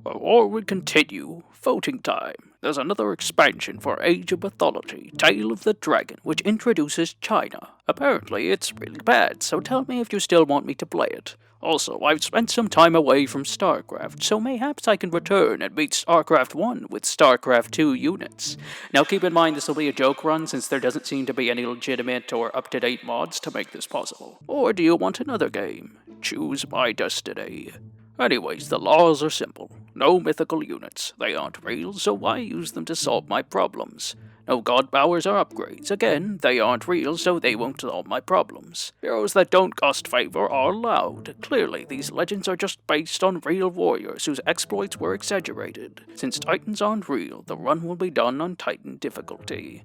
The war would continue. Voting time. There's another expansion for Age of Mythology, Tale of the Dragon, which introduces China. Apparently, it's really bad, so tell me if you still want me to play it. Also, I've spent some time away from StarCraft, so mayhaps I can return and beat StarCraft 1 with StarCraft 2 units. Now keep in mind this will be a joke run since there doesn't seem to be any legitimate or up-to-date mods to make this possible. Or do you want another game? Choose my destiny. Anyways, the laws are simple. No mythical units. They aren't real, so why use them to solve my problems? No god powers or upgrades. Again, they aren't real, so they won't solve my problems. Heroes that don't cost favor are allowed. Clearly, these legends are just based on real warriors whose exploits were exaggerated. Since Titans aren't real, the run will be done on Titan difficulty.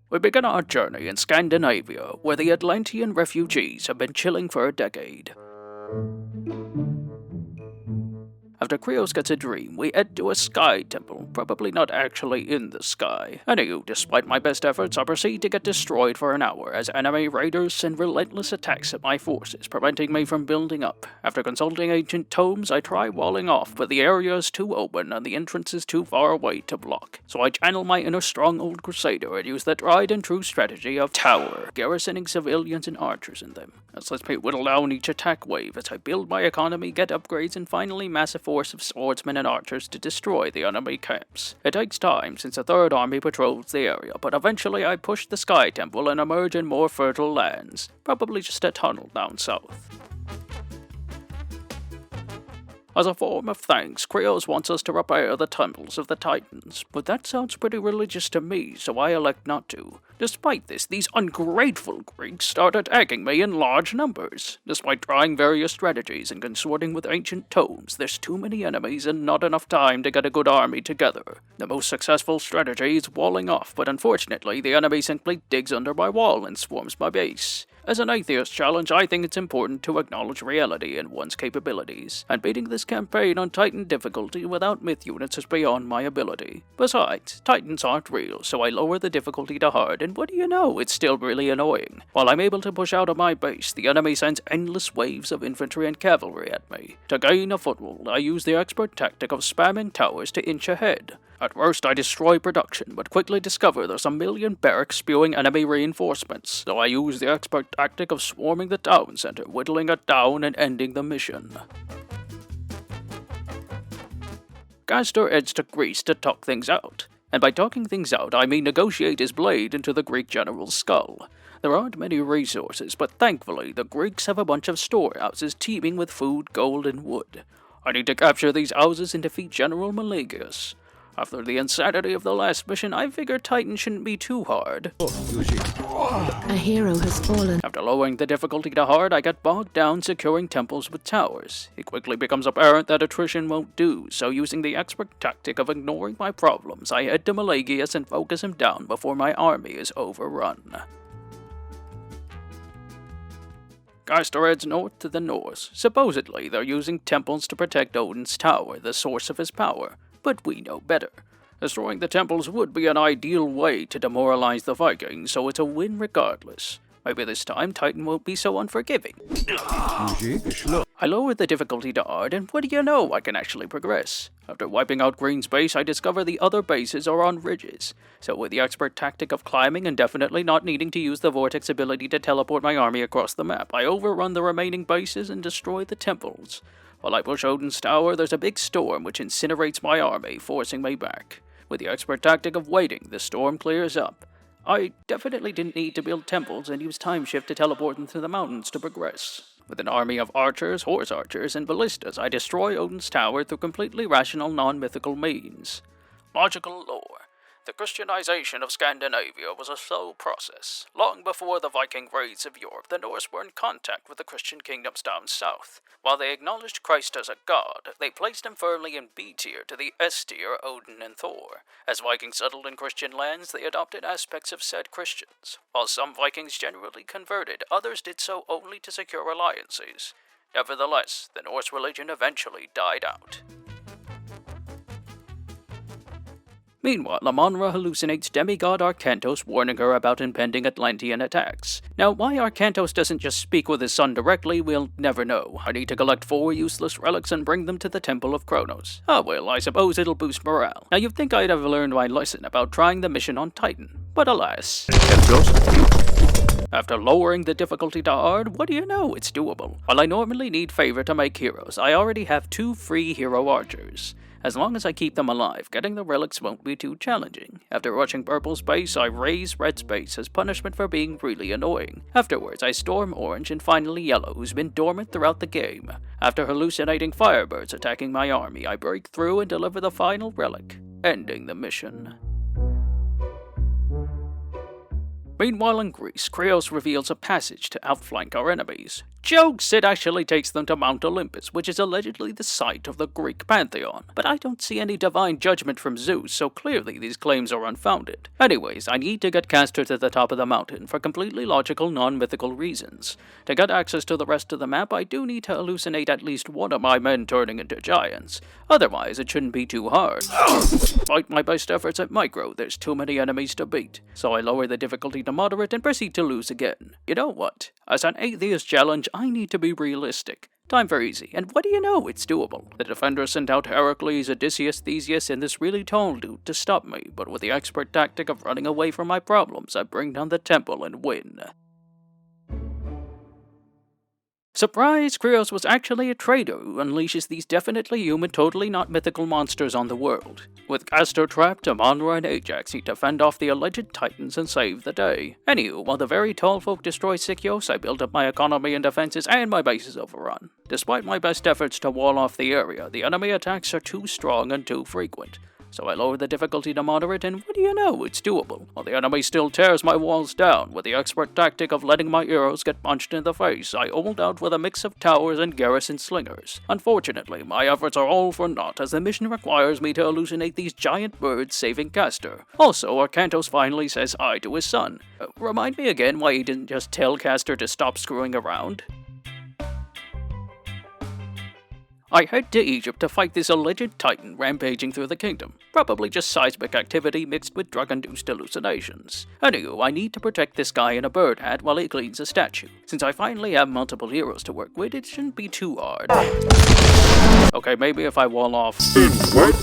We begin our journey in Scandinavia, where the Atlantean refugees have been chilling for a decade. After Krios gets a dream, we head to a sky temple, probably not actually in the sky. Anywho, despite my best efforts, I proceed to get destroyed for an hour as enemy raiders send relentless attacks at my forces, preventing me from building up. After consulting ancient tomes, I try walling off, but the area is too open and the entrance is too far away to block. So I channel my inner strong old crusader and use the tried and true strategy of tower, garrisoning civilians and archers in them. This lets me whittle down each attack wave as I build my economy, get upgrades, and finally mass a force of swordsmen and archers to destroy the enemy camps. It takes time since a third army patrols the area, but eventually I push the Sky Temple and emerge in more fertile lands, probably just a tunnel down south. As a form of thanks, Krios wants us to repair the temples of the Titans, but that sounds pretty religious to me, so I elect not to. Despite this, these ungrateful Greeks start attacking me in large numbers. Despite trying various strategies and consorting with ancient tomes, there's too many enemies and not enough time to get a good army together. The most successful strategy is walling off, but unfortunately the enemy simply digs under my wall and swarms my base. As an Atheist challenge, I think it's important to acknowledge reality and one's capabilities, and beating this campaign on Titan difficulty without myth units is beyond my ability. Besides, Titans aren't real, so I lower the difficulty to hard, and what do you know, it's still really annoying. While I'm able to push out of my base, the enemy sends endless waves of infantry and cavalry at me. To gain a foothold, I use the expert tactic of spamming towers to inch ahead. At first, I destroy production, but quickly discover there's a million barracks spewing enemy reinforcements, so I use the expert tactic of swarming the town center, whittling it down and ending the mission. Castor heads to Greece to talk things out, and by talking things out, I mean negotiate his blade into the Greek general's skull. There aren't many resources, but thankfully, the Greeks have a bunch of storehouses teeming with food, gold, and wood. I need to capture these houses and defeat General MacLeod. After the insanity of the last mission, I figured Titan shouldn't be too hard. A hero has fallen. After lowering the difficulty to hard, I get bogged down securing temples with towers. It quickly becomes apparent that attrition won't do, so using the expert tactic of ignoring my problems, I head to MacLeod and focus him down before my army is overrun. Castor heads north to the Norse. Supposedly, they're using temples to protect Odin's tower, the source of his power. But we know better. Destroying the temples would be an ideal way to demoralize the Vikings, so it's a win regardless. Maybe this time Titan won't be so unforgiving. I lower the difficulty to hard, and what do you know, I can actually progress. After wiping out Green's base, I discover the other bases are on ridges. So with the expert tactic of climbing and definitely not needing to use the vortex ability to teleport my army across the map, I overrun the remaining bases and destroy the temples. While I push Odin's tower, there's a big storm which incinerates my army, forcing me back. With the expert tactic of waiting, the storm clears up. I definitely didn't need to build temples and use time shift to teleport them through the mountains to progress. With an army of archers, horse archers, and ballistas, I destroy Odin's tower through completely rational, non-mythical means. Logical lore. The Christianization of Scandinavia was a slow process. Long before the Viking raids of Europe, the Norse were in contact with the Christian kingdoms down south. While they acknowledged Christ as a god, they placed him firmly in B tier to the S tier, Odin and Thor. As Vikings settled in Christian lands, they adopted aspects of said Christians. While some Vikings generally converted, others did so only to secure alliances. Nevertheless, the Norse religion eventually died out. Meanwhile, Amonra hallucinates demigod Arcantos, warning her about impending Atlantean attacks. Now, why Arcantos doesn't just speak with his son directly, we'll never know. I need to collect 4 useless relics and bring them to the Temple of Kronos. Oh well, I suppose it'll boost morale. Now, you'd think I'd have learned my lesson about trying the mission on Titan, but alas. After lowering the difficulty to hard, what do you know, it's doable. While I normally need favor to make heroes, I already have 2 free hero archers. As long as I keep them alive, getting the relics won't be too challenging. After rushing Purple's base, I raise Red's base as punishment for being really annoying. Afterwards, I storm Orange and finally Yellow, who's been dormant throughout the game. After hallucinating Firebirds attacking my army, I break through and deliver the final relic, ending the mission. Meanwhile in Greece, Krios reveals a passage to outflank our enemies. Jokes, it actually takes them to Mount Olympus, which is allegedly the site of the Greek pantheon. But I don't see any divine judgment from Zeus, so clearly these claims are unfounded. Anyways, I need to get Castor to the top of the mountain for completely logical, non-mythical reasons. To get access to the rest of the map, I do need to hallucinate at least one of my men turning into giants. Otherwise, it shouldn't be too hard. Despite my best efforts at micro, there's too many enemies to beat, so I lower the difficulty to moderate and proceed to lose again. You know what? As an Atheist challenge, I need to be realistic. Time for easy, and what do you know, it's doable. The defenders sent out Heracles, Odysseus, Theseus, and this really tall dude to stop me, but with the expert tactic of running away from my problems, I bring down the temple and win. Surprise! Krios was actually a traitor who unleashes these definitely human, totally not mythical monsters on the world. With Castor trapped, Amonra and Ajax need to fend off the alleged titans and save the day. Anywho, while the very tall folk destroy Sikyos, I build up my economy and defenses and my base is overrun. Despite my best efforts to wall off the area, the enemy attacks are too strong and too frequent. So I lower the difficulty to moderate, and what do you know, it's doable. While the enemy still tears my walls down, with the expert tactic of letting my heroes get punched in the face, I hold out with a mix of towers and garrison slingers. Unfortunately, my efforts are all for naught, as the mission requires me to hallucinate these giant birds saving Castor. Also, Arcantos finally says hi to his son. Remind me again why he didn't just tell Castor to stop screwing around? I head to Egypt to fight this alleged titan rampaging through the kingdom. Probably just seismic activity mixed with drug-induced hallucinations. Anywho, I need to protect this guy in a bird hat while he cleans a statue. Since I finally have multiple heroes to work with, it shouldn't be too hard. Okay, maybe if I wall off.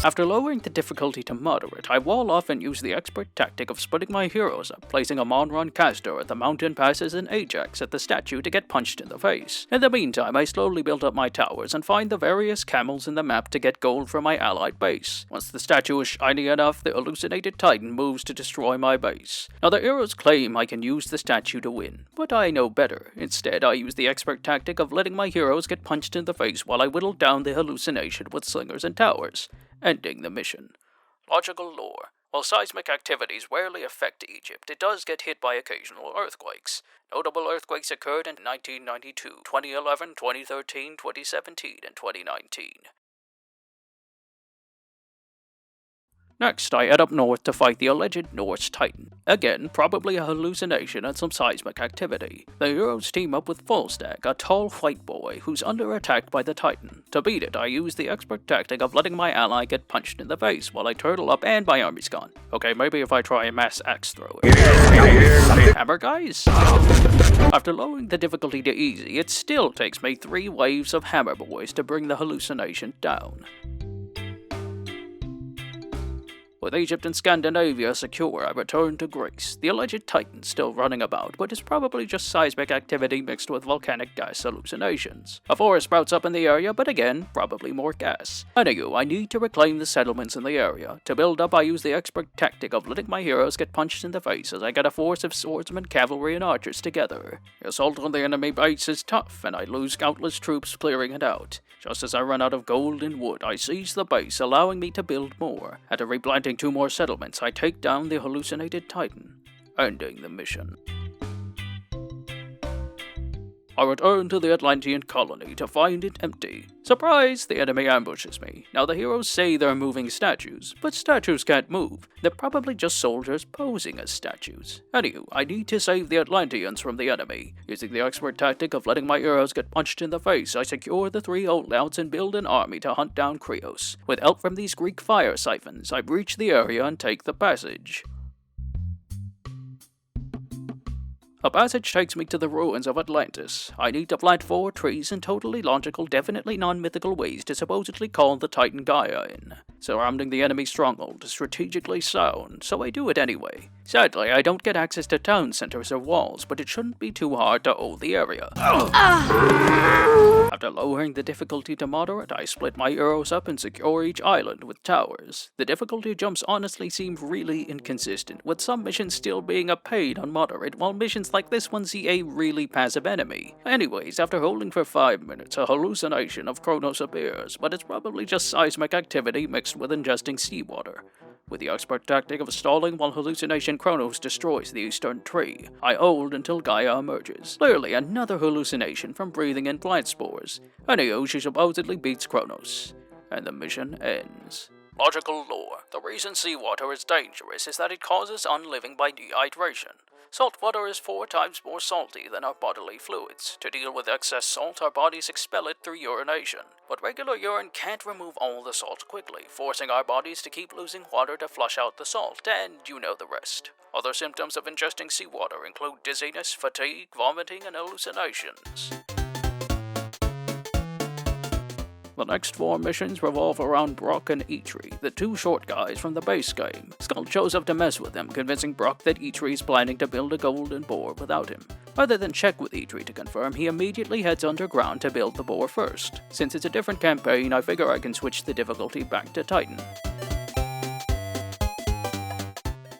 After lowering the difficulty to moderate, I wall off and use the expert tactic of splitting my heroes up, placing Amonra and Castor at the mountain passes and Ajax at the statue to get punched in the face. In the meantime, I slowly build up my towers and find the various camels in the map to get gold for my allied base. Once the statue is shiny enough, the hallucinated titan moves to destroy my base. Now the heroes claim I can use the statue to win, but I know better. Instead, I use the expert tactic of letting my heroes get punched in the face while I whittle down the hallucination with slingers and towers, ending the mission. Logical lore. While seismic activities rarely affect Egypt, it does get hit by occasional earthquakes. Notable earthquakes occurred in 1992, 2011, 2013, 2017, and 2019. Next, I head up north to fight the alleged Norse Titan. Again, probably a hallucination and some seismic activity. The heroes team up with Fullstack, a tall white boy who's under attack by the Titan. To beat it, I use the expert tactic of letting my ally get punched in the face while I turtle up and my army's gone. Okay, maybe if I try a mass axe thrower. Hammer, guys? After lowering the difficulty to easy, it still takes me 3 waves of hammer boys to bring the hallucination down. With Egypt and Scandinavia secure, I return to Greece. The alleged titan's still running about, but it's probably just seismic activity mixed with volcanic gas hallucinations. A forest sprouts up in the area, but again, probably more gas. Anywho, I need to reclaim the settlements in the area. To build up, I use the expert tactic of letting my heroes get punched in the face as I get a force of swordsmen, cavalry, and archers together. The assault on the enemy base is tough, and I lose countless troops clearing it out. Just as I run out of gold and wood, I seize the base, allowing me to build more. After replanting 2 more settlements, I take down the hallucinated titan, ending the mission. I return to the Atlantean colony to find it empty. Surprise! The enemy ambushes me. Now the heroes say they're moving statues, but statues can't move. They're probably just soldiers posing as statues. Anywho, I need to save the Atlanteans from the enemy. Using the expert tactic of letting my heroes get punched in the face, I secure the 3 holdouts and build an army to hunt down Sikyos. With help from these Greek fire siphons, I breach the area and take the passage. A passage takes me to the ruins of Atlantis. I need to plant 4 trees in totally logical, definitely non-mythical ways to supposedly call the Titan Gaia in. Surrounding the enemy stronghold is strategically sound, so I do it anyway. Sadly, I don't get access to town centers or walls, but it shouldn't be too hard to hold the area. After lowering the difficulty to moderate, I split my heroes up and secure each island with towers. The difficulty jumps honestly seem really inconsistent, with some missions still being a pain on moderate, while missions like this one see a really passive enemy. Anyways, after holding for 5 minutes, a hallucination of Kronos appears, but it's probably just seismic activity mixed with ingesting seawater. With the expert tactic of stalling while hallucination Kronos destroys the eastern tree, I hold until Gaia emerges. Clearly another hallucination from breathing in plant spores. Anywho, she supposedly beats Kronos, and the mission ends. Logical lore. The reason seawater is dangerous is that it causes unliving by dehydration. Salt water is 4 times more salty than our bodily fluids. To deal with excess salt, our bodies expel it through urination. But regular urine can't remove all the salt quickly, forcing our bodies to keep losing water to flush out the salt, and you know the rest. Other symptoms of ingesting seawater include dizziness, fatigue, vomiting, and hallucinations. The next 4 missions revolve around Brokk and Eitri, the 2 short guys from the base game. Skull shows up to mess with them, convincing Brokk that Eitri is planning to build a golden boar without him. Rather than check with Eitri to confirm, he immediately heads underground to build the boar first. Since it's a different campaign, I figure I can switch the difficulty back to Titan.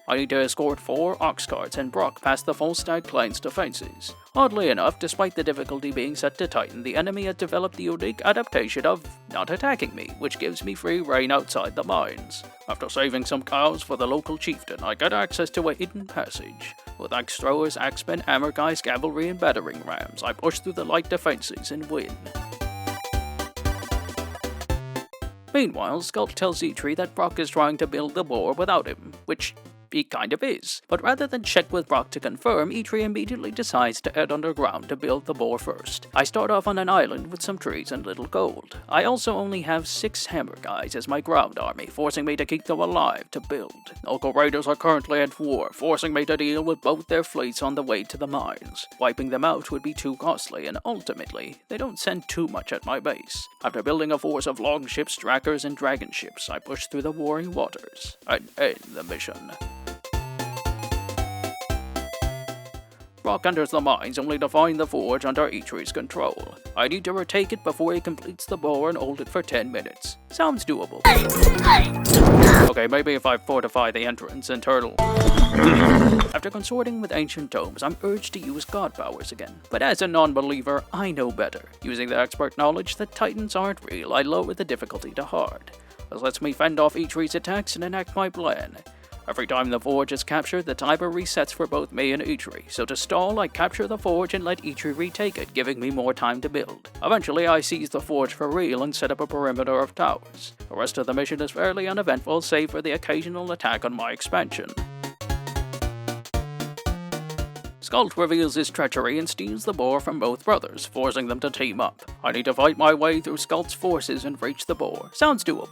I need to escort 4 ox carts and Brokk past the full stag plains defenses. Oddly enough, despite the difficulty being set to Titan, the enemy has developed the unique adaptation of not attacking me, which gives me free reign outside the mines. After saving some cows for the local chieftain, I get access to a hidden passage. With axe throwers, axemen, hammer guys, cavalry, and battering rams, I push through the light defenses and win. Meanwhile, Skull tells Eitri that Brokk is trying to build the boar without him, which he kind of is. But rather than check with Brokk to confirm, Eitri immediately decides to head underground to build the boar first. I start off on an island with some trees and little gold. I also only have 6 hammer guys as my ground army, forcing me to keep them alive to build. Local raiders are currently at war, forcing me to deal with both their fleets on the way to the mines. Wiping them out would be too costly, and ultimately, they don't send too much at my base. After building a force of longships, trackers, and dragon ships, I push through the warring waters and end the mission. Brokk enters the mines only to find the forge under Eitri's control. I need to retake it before he completes the boar and hold it for 10 minutes. Sounds doable. Okay, maybe if I fortify the entrance internal. After consorting with ancient tomes, I'm urged to use god powers again. But as a non-believer, I know better. Using the expert knowledge that titans aren't real, I lower the difficulty to hard. This lets me fend off Eitri's attacks and enact my plan. Every time the forge is captured, the timer resets for both me and Eitri, so to stall, I capture the forge and let Eitri retake it, giving me more time to build. Eventually, I seize the forge for real and set up a perimeter of towers. The rest of the mission is fairly uneventful, save for the occasional attack on my expansion. Skull reveals his treachery and steals the boar from both brothers, forcing them to team up. I need to fight my way through Skull's forces and reach the boar. Sounds doable.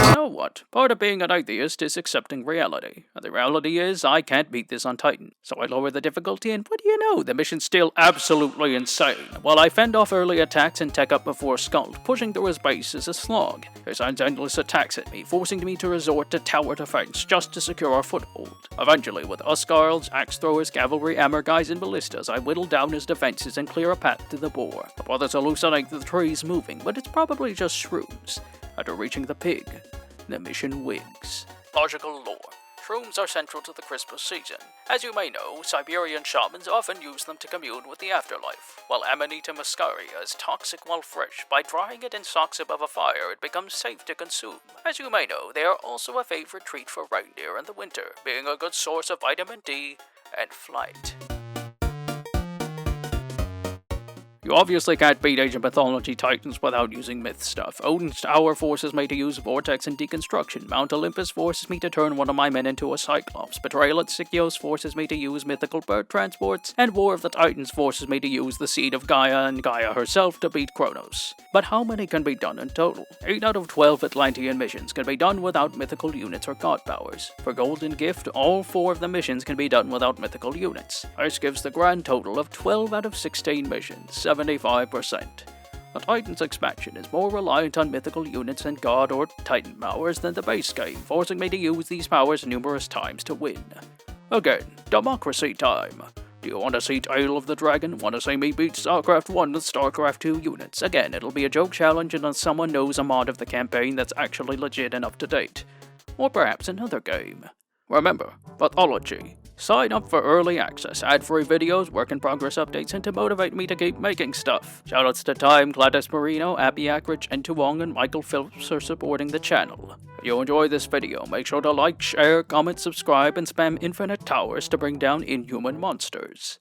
You know what? Part of being an atheist is accepting reality. And the reality is, I can't beat this on Titan. So I lower the difficulty and what do you know, the mission's still absolutely insane. While I fend off early attacks and tech up before Skull, pushing through his base is a slog. He sends endless attacks at me, forcing me to resort to tower defense just to secure our foothold. Eventually, with Uskarls, axe throwers, cavalry, hammer guys, and ballistas, I whittle down his defenses and clear a path to the boar. The brothers hallucinate the trees moving, but it's probably just shrooms. After reaching the pig, the mission wigs. Logical lore. Shrooms are central to the Christmas season. As you may know, Siberian shamans often use them to commune with the afterlife, while Amanita muscaria is toxic while fresh. By drying it in socks above a fire, it becomes safe to consume. As you may know, they are also a favorite treat for reindeer in the winter, being a good source of vitamin D and flight. You obviously can't beat Age of Mythology Titans without using myth stuff. Odin's tower forces me to use vortex and deconstruction. Mount Olympus forces me to turn one of my men into a Cyclops. Betrayal at Sikyos forces me to use mythical bird transports. And War of the Titans forces me to use the Seed of Gaia and Gaia herself to beat Kronos. But how many can be done in total? 8 out of 12 Atlantean missions can be done without mythical units or god powers. For Golden Gift, all 4 of the missions can be done without mythical units. This gives the grand total of 12 out of 16 missions, 75%. The Titans expansion is more reliant on mythical units and god or titan powers than the base game, forcing me to use these powers numerous times to win. Again, democracy time. Do you want to see Tale of the Dragon? Want to see me beat StarCraft 1 with StarCraft 2 units? Again, it'll be a joke challenge unless someone knows a mod of the campaign that's actually legit and up to date. Or perhaps another game. Remember, Mythology. Sign up for early access, ad-free videos, work-in-progress updates, and to motivate me to keep making stuff. Shoutouts to Time, Gladys Marino, Abby Ackridge, and Tuong and Michael Phillips for supporting the channel. If you enjoy this video, make sure to like, share, comment, subscribe, and spam infinite towers to bring down inhuman monsters.